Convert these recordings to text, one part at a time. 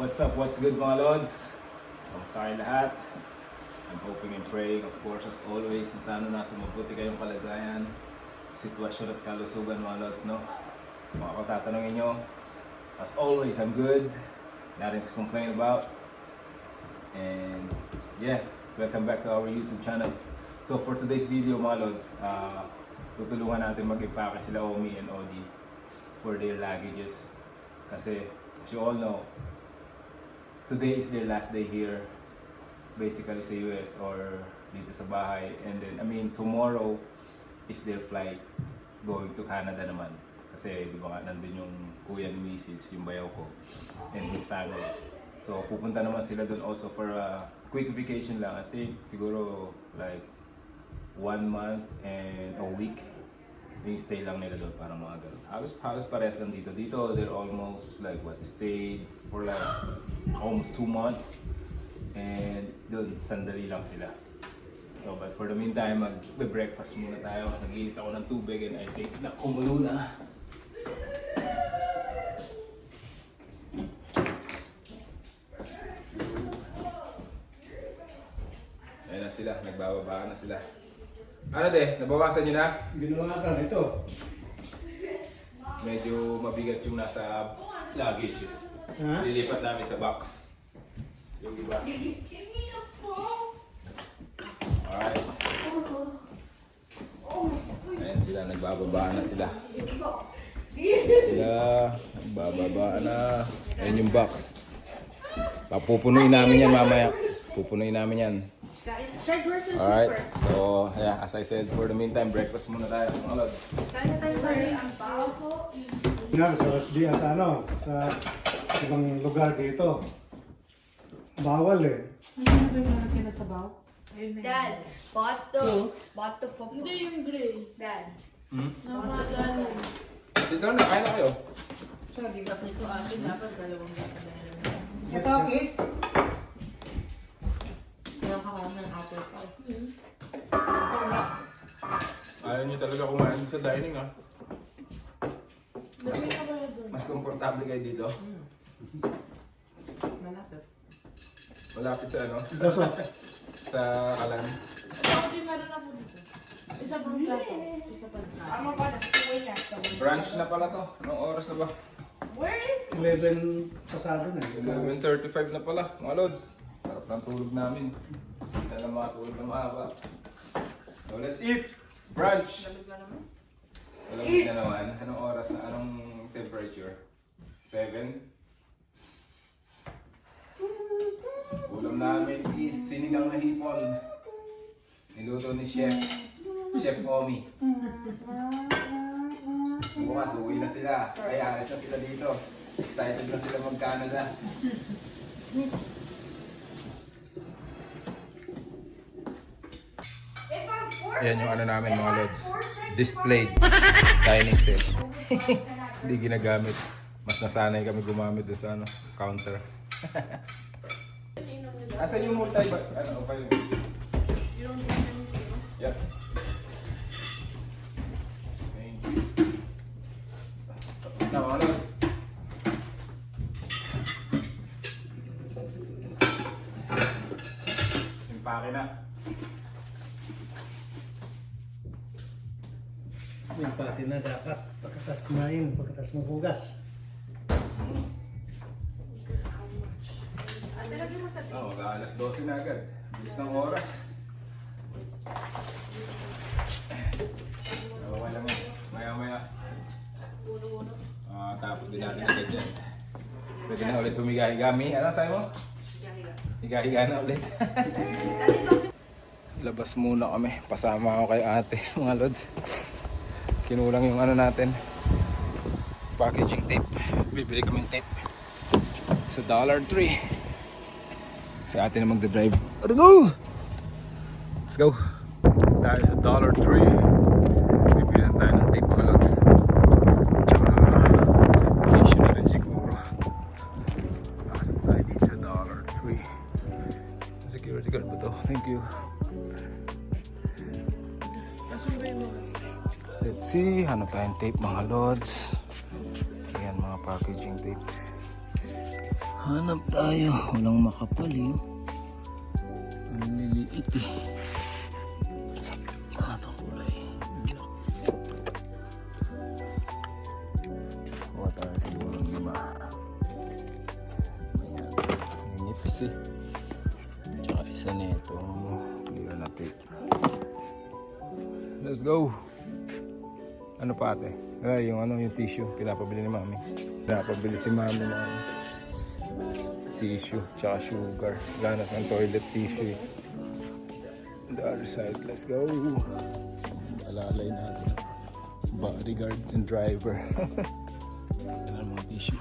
What's up? What's good mga Lods? Kamusta kayo lahat? I'm hoping and praying, of course, as always, na sana nasa mabuti kayong kalagayan, sitwasyon at kalusugan mga Lods, no? Kung ako tatanungin nyo, as always, I'm good. Nothing to complain about. And yeah, welcome back to our YouTube channel. So for today's video mga Lods, tutulungan natin mag-impake sila Omi and Odi for their luggages. Kasi, as you all know, today is their last day here, basically sa US or dito sa bahay. And then, tomorrow is their flight going to Canada naman. Kasi, di ba nga, nandun yung kuya ni Mrs., yung bayaw ko, and his family. So, pupunta naman sila dun also for a quick vacation lang. I think, siguro, like, 1 month and a week. Yung stay lang nila doon, parang mga ganun. Halos pares lang dito. Dito, they're almost like stayed for like almost 2 months. And doon, sandali lang sila. So, but for the meantime, mag-breakfast muna tayo. Nag-iinit ako ng tubig and I think na kumulo na. Ayan na sila, nagbababaan na sila. Ano de? Nabawasan nyo na? Binawasan ito. Medyo mabigat yung nasa luggage. Ha? Lilipat namin sa box. Yung iba. Alright. Ayan sila, nagbababa na sila. Nagbababa na. Ayan yung box. Papupunuin namin yan mamaya. Pupunuin namin yan. Alright, so yeah, as I said, for the meantime, breakfast muna tayo. Mga Lods. Kaya tayo balik ang paus. Nga, sa SDA, sa ibang lugar dito. Bawal eh. Ano ba yung mga kinatabaw? Dad, spot to football. Hindi yung gray. Dad. Namagano. Dito na, kaya na kayo. Sorry, ba't nito akin dapat dalawang dapat. Ito, kiss. Kaya ka ng apple pie. Ayaw nyo talaga kumain sa dining, ah. Dami ka ba doon? Mas komportable kayo dito. Malapit. Malapit sa ano? Doso. Sa kalan. Ako din meron ako dito. Isa pang plato. Isa pang plato. I'm about to swing at someone. Brunch na pala to. Anong oras na ba? Where is 11 pasado na. 11:35 na pala, mga Lods. Sarap ng tulog namin. Sana makatulog na mahaba. So let's eat! Brunch! Lamig ka naman. Alam na naman, anong oras na, anong temperature? 7? Ulam namin is sinigang na hipon. Niluto ni Chef Omi. Bukas, uwi na sila. Kaya alis na sila dito. Excited na sila mag-Canada. Yan yung ano namin mga Lods. Displayed dining set. Hindi ginagamit. Mas nasanay kami gumamit doon sa counter. Asan yung multi ba? Ano pa yun? You don't want anything else? Yep. Thank you. Na mga Lods. Impake na. Yung pati na dapat. Pagkatas kumain, pagkatas maghugas. Ate, lagyan mo sa Oh, mag-alas 12 na agad. Bilis ng oras. Okay lang yan. Maya-maya. Tapos din natin agad yan. Pwede na ulit humiga-higami. Ano sabi mo? Higa-higa na ulit. Labas muna kami. Pasama ako kay ate, mga Lods. Kinulang yung ano natin. Packaging tape. Bibili kaming tape. Sa $3. Si ate na magdadrive. Let's go! Let's go! Tayo sa $3. Bibili lang tayo ng tape, mga Lods. Issue na rin siguro. Nakasap tayo dito sa $3. Security guard ba to? Thank you. Let's see, hanap tayong tape mga Lods. Ayan mga packaging tape. Hanap tayo. Walang makapal eh. Ang liliit eh. Itong kulay. Kuha tayo siguro ng 5. Ayan. Nipis eh. Tsaka isa nito. Hindi na natin. Let's go! Ano pa ate? Ay, yung tissue. Pinapabili ni mami. Pinapabili si mami ng tissue. Tsaka sugar. Ganap ng toilet tissue. The other side. Let's go! Alalay natin. Bodyguard and driver. Yan ang mga tissue.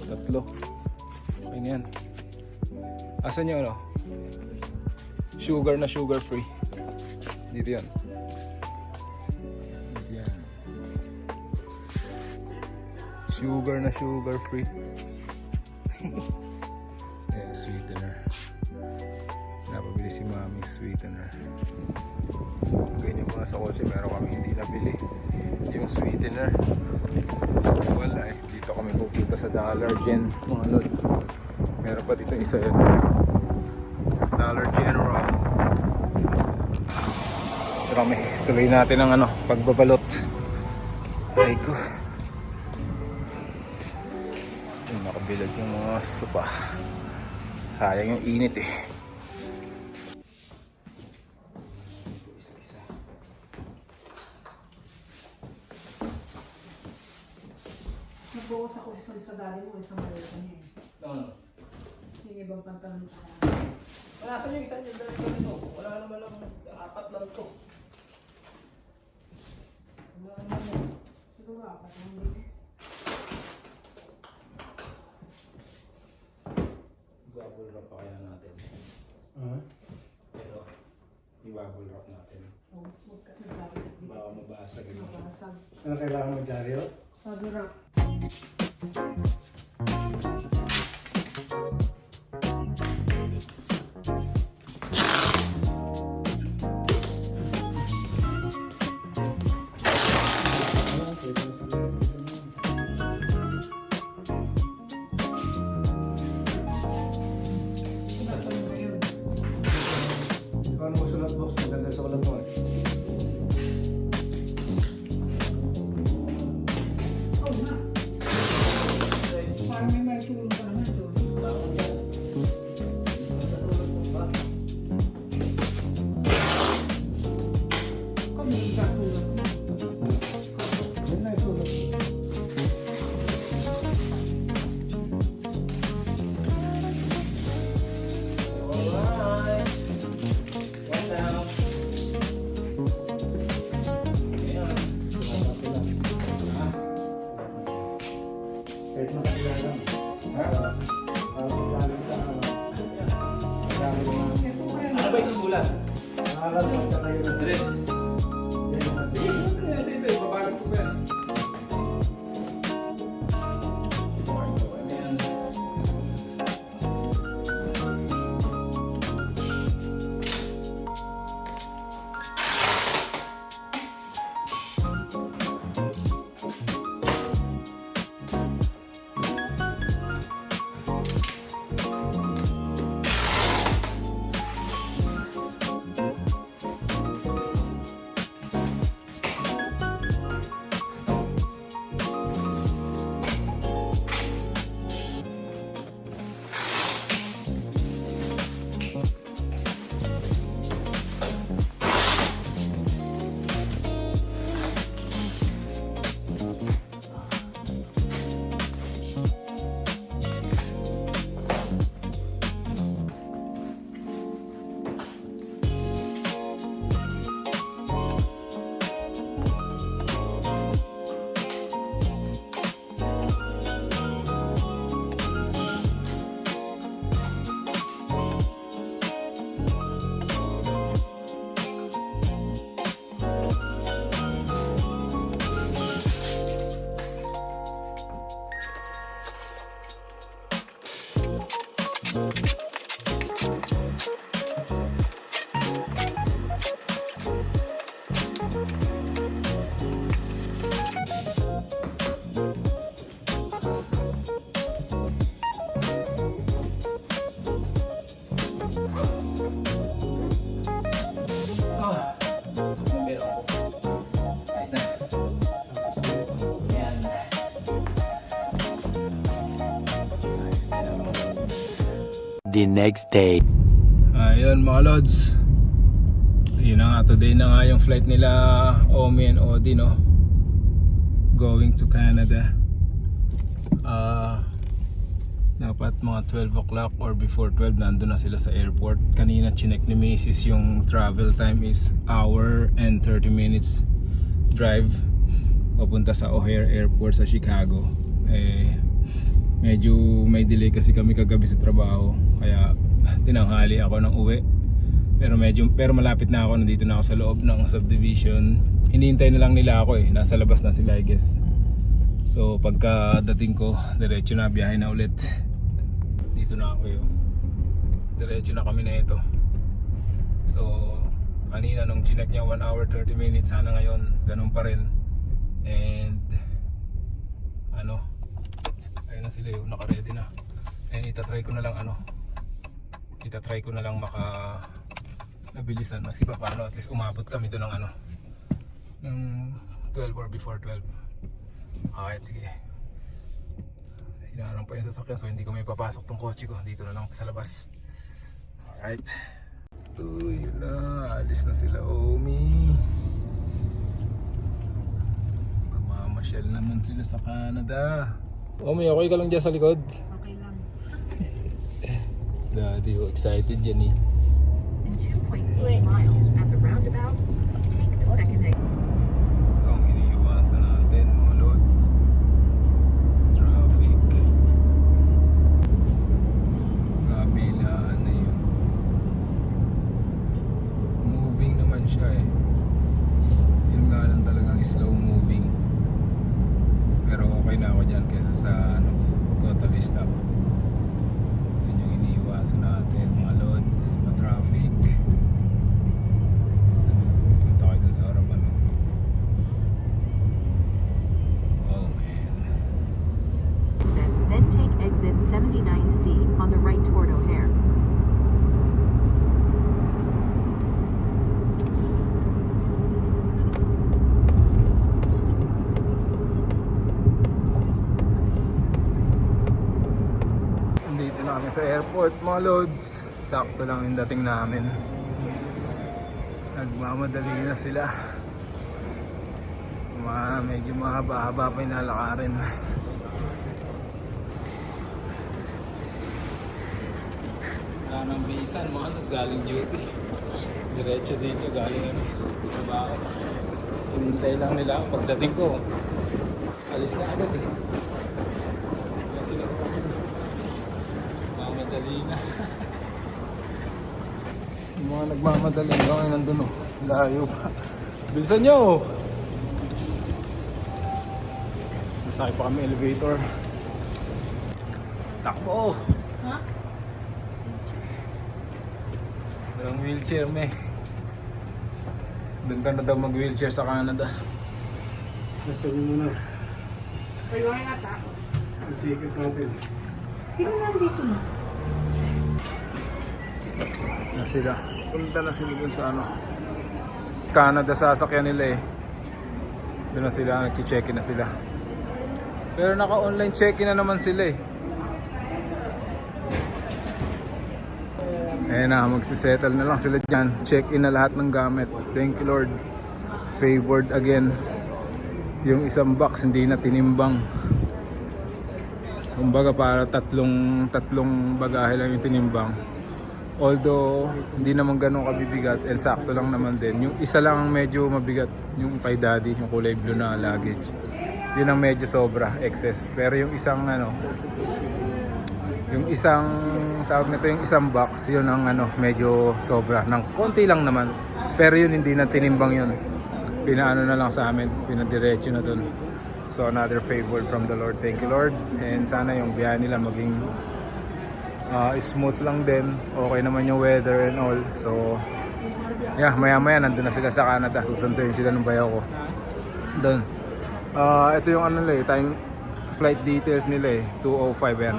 3. Okay yan. Asan yung ano? Sugar na sugar free. Dito yan. Dito yan. Sugar na sugar free. Ayan, sweetener. Napabili si mami sweetener. Ganyan mga sa kotse, meron kami hindi nabili. Yung sweetener. Wala eh. Dito kami pupunta sa Dollar Gen, mga lods. Meron pa dito isa yun. Dollar General. Ito kami. Tuloy natin ang pagbabalot. Ay ko. Yung nakabilad yung mga sopa. Sayang yung init eh. Isa-isa. Nagbawas ako sa dali mo, isang malita niya eh. Ano? Yung ibang pantalon ko. Wala saan yung isa niya dito? Wala naman lang. 4 lang to. Wala naman yan. Siguro apat lang dito. Bubble wrap pa kaya natin. Pero, i-bubble wrap natin. Oh, huwag ka nagdari. Baka mabasag rin. Mabasag. Ano kailangan mo, Dario? Pag-wrap. Kung ano mo sulat box, maganda sa kalat mo eh. Oh, na. Parang may tulong pa naman ito. Kung may katulong na. Yan na ito. Alright. One down. Ayan. Kahit makakilala mo. Ha? Makakilala sa marami mga Ano ba yung susulat? pangalan mo at saka yung Address. yan naman. Sige, susulat natin dito. Ibabagat ko ba yan? Ayan. the next day. Ayun mga lods. Yun na nga, today na nga yung flight nila Omi and Odi, no? Going to Canada. Dapat mga 12 o'clock or before 12 nandun na sila sa airport. Kanina chinek ni Macy's yung travel time is hour and 30 minutes drive papunta sa O'Hare Airport sa Chicago. Medyo may delay kasi kami kagabi sa trabaho, kaya tinanghali ako ng uwi. Pero malapit na ako, nandito na ako sa loob ng subdivision. Hinihintay na lang nila ako nasa labas na sila I guess. So pagka dating ko, diretso na, biyahe na ulit. Dito na ako diretso na kami na ito. So kanina nung chinek niya 1 hour 30 minutes, sana ngayon ganun pa rin. And ayun na sila naka-ready na. And itatry ko na lang nabilisan maski pa paano, at least umabot kami doon ng 12 or before 12. Alright, sige. Hinarang pa yung sasakyan, so hindi ko may papasok tong kotse ko. Dito na lang sa labas. Alright. Yun na, alis na sila Omi. Mamamasyal naman sila sa Canada. Omi, okay ka lang dyan sa likod? Okay lang. Daddy, excited yan In 2.8 miles at the roundabout, take the second exit. Ito ang iniiwasan natin mga lods. Traffic. Kabilaan na yun. Moving naman siya Yun nga lang talagang slow moving. Pero okay na ako dyan kesa sa totally stop. Yun yung iniiwasan natin mga lods. Traffic. Punta kayo dun sa harapan. Oh man. Then take exit 79C on the right toward O'Hare. Dito na kami sa airport mga lods. Sakto lang yung dating namin. Nagmamadali na sila. Medyo mahaba-haba pa yung nalakarin. Wala nang bisan mga galing duty. Diretso dito galing trabaho. Hinintay lang nila pagdating ko. Alis na agad Yan sila. Mamadali na. Yung mga nagmamadali hanggang nandun layo pa. Bilisan nyo! Nasakay pa kami elevator. Takbo! Ha? Walang wheelchair Doon ka na daw mag wheelchair sa Canada. Nasa mo na. We're going at that. Ang ticket natin. Sino nandito na? Na sila. Punta na sila dun sa Canada, sasakyan nila Doon na sila, nag-check-in na sila. Pero naka-online check-in na naman sila Ayan na, magsisettle na lang sila dyan. Check-in na lahat ng gamit. Thank you Lord. Favored again. Yung isang box hindi na tinimbang. Kumbaga para tatlong bagahe lang yung tinimbang. Although hindi naman ganun kabibigat and sakto lang naman din. Yung isa lang medyo mabigat, yung kay daddy, yung kulay blue na luggage. Yun ang medyo sobra, excess. Pero yung isang tawag nito, yung isang box, yun ang medyo sobra. Nang konti lang naman. Pero yun hindi na tinimbang yun. Pinaano na lang sa amin, pinadiretso na dun. So another favor from the Lord. Thank you Lord. And sana yung biyahe nila maging smooth lang din. Okay naman yung weather and all. So yeah, maya nandun na sila sa Canada. Susunduin sila ng bayaw ko doon. Ito yung time flight details nila 2:05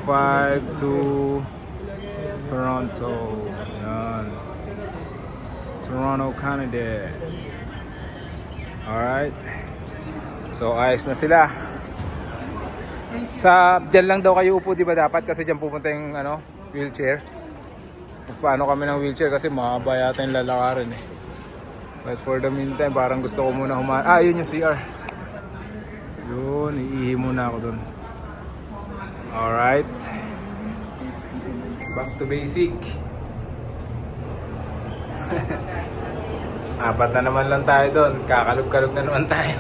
2:05 to Toronto. Yan. Toronto, Canada. Alright. So ayos na sila. Sa dyan lang daw kayo upo, di ba dapat? Kasi dyan pupunta yung ano, wheelchair. Paano kami ng wheelchair kasi mahaba yata yung lalakarin eh. But for the meantime, parang gusto ko muna yun yung CR. Yun, iihi muna ako dun. Alright. Back to basic. Apat na naman lang tayo dun. Kakalog-kalog na naman tayo.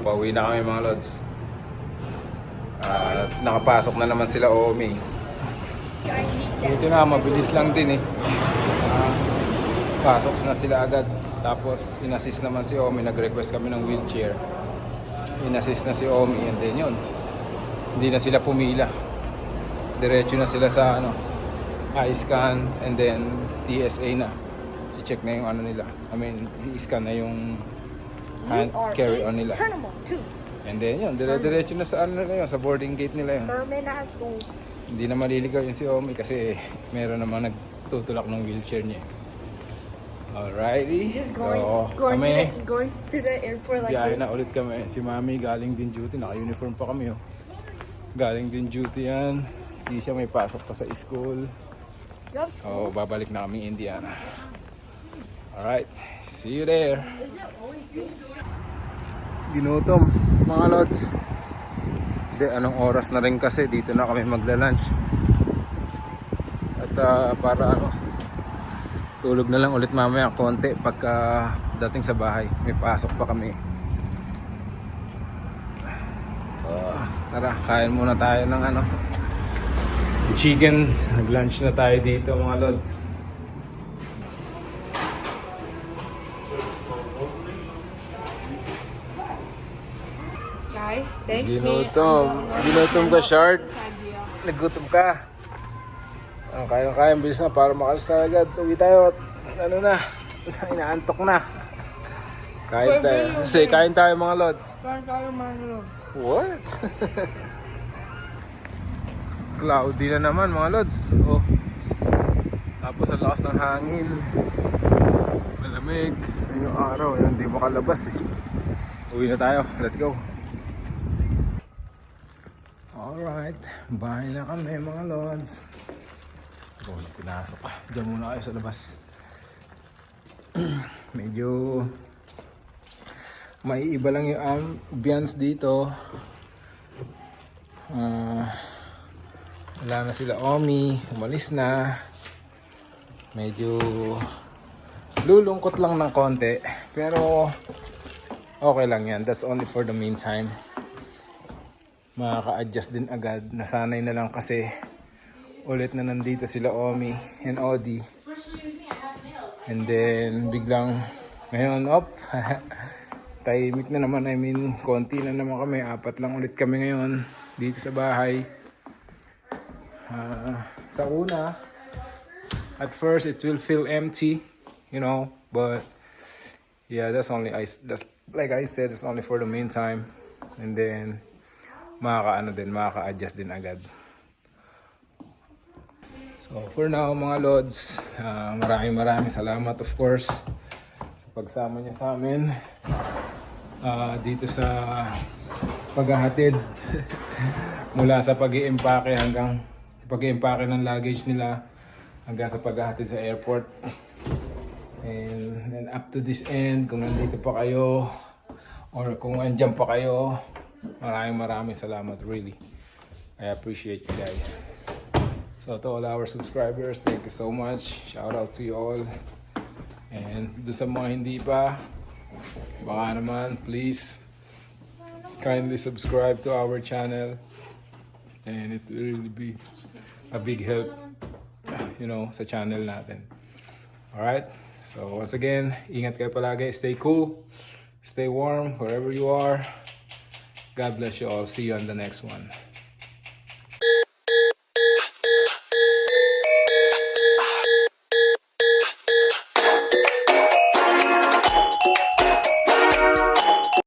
Pauwi na kami mga lods. At nakapasok na naman sila Omi. Buti na, mabilis lang din eh. Pasok na sila agad. Tapos inassist naman si Omi. Nag-request kami ng wheelchair. Inassist na si Omi and then yun. Hindi na sila pumila. Diretso na sila sa eye scan and then TSA na. I-check na yung ano nila. I-scan na yung hand carry on nila. Terminal 2. And then yun, diretso na sa ano nila yun, sa boarding gate nila yun. Terminal 2. Hindi na maliligaw yung si Omi kasi meron naman nagtutulak ng wheelchair niya. Alrighty. Just So, going kami, to the airport like biyahe this. na ulit kami. Si Mami galing din duty, naka-uniform pa kami. Oh. Galing din duty yan. Ski siya, may pasok pa sa school. So, babalik na kami Indiana. Alright, see you there. Ginutom, mga lods. Hindi, anong oras na rin kasi dito na kami magla-lunch. At para tulog na lang ulit mamaya konti pagka dating sa bahay. May pasok pa kami. Tara, kain muna tayo ng chicken. Nag-lunch na tayo dito mga lods. Guys, thank you. Ginutom ka, Shard. Nagutom ka. Kaya bilis na para makalis na agad. Uwi tayo at inaantok na. Kain tayo. Kasi kain tayo mga lods. Kain tayo mga lord. What? Cloudy na naman mga lods. Oh. Tapos ang lakas ng hangin. Malamig. Yung araw, hindi makalabas eh. Uwi na tayo. Let's go. Alright. Bahay na kami mga lods. Pinasok. Diyan muna kayo sa labas. Medyo maiiba lang yung ambience dito. Wala na sila Omi. Umalis na. Medyo lulungkot lang ng konti. Pero okay lang yan. That's only for the meantime. Makaka-adjust din agad. Nasanay na lang kasi ulit na nandito sila Omi and Odi. And then biglang ngayon tahimik na naman. Konti na naman kami. 4 lang ulit kami ngayon dito sa bahay. Sa una, at first it will feel empty, but yeah, that's like I said, it's only for the meantime. And then makaka-adjust din agad. So for now mga lods, maraming salamat of course sa pagsama niyo sa amin dito sa paghahatid mula sa pag-iimpake hanggang pag-iimpake ng luggage nila hanggang sa paghahatid sa airport. And up to this end, kung nandito pa kayo or kung andyan pa kayo, maraming salamat really. I appreciate you guys. So to all our subscribers, thank you so much. Shout out to you all. And doon sa mga hindi pa, baka naman please kindly subscribe to our channel. And it will really be a big help, sa channel natin. Alright? So once again, ingat kayo palagi. Stay cool. Stay warm wherever you are. God bless you all. See you on the next one.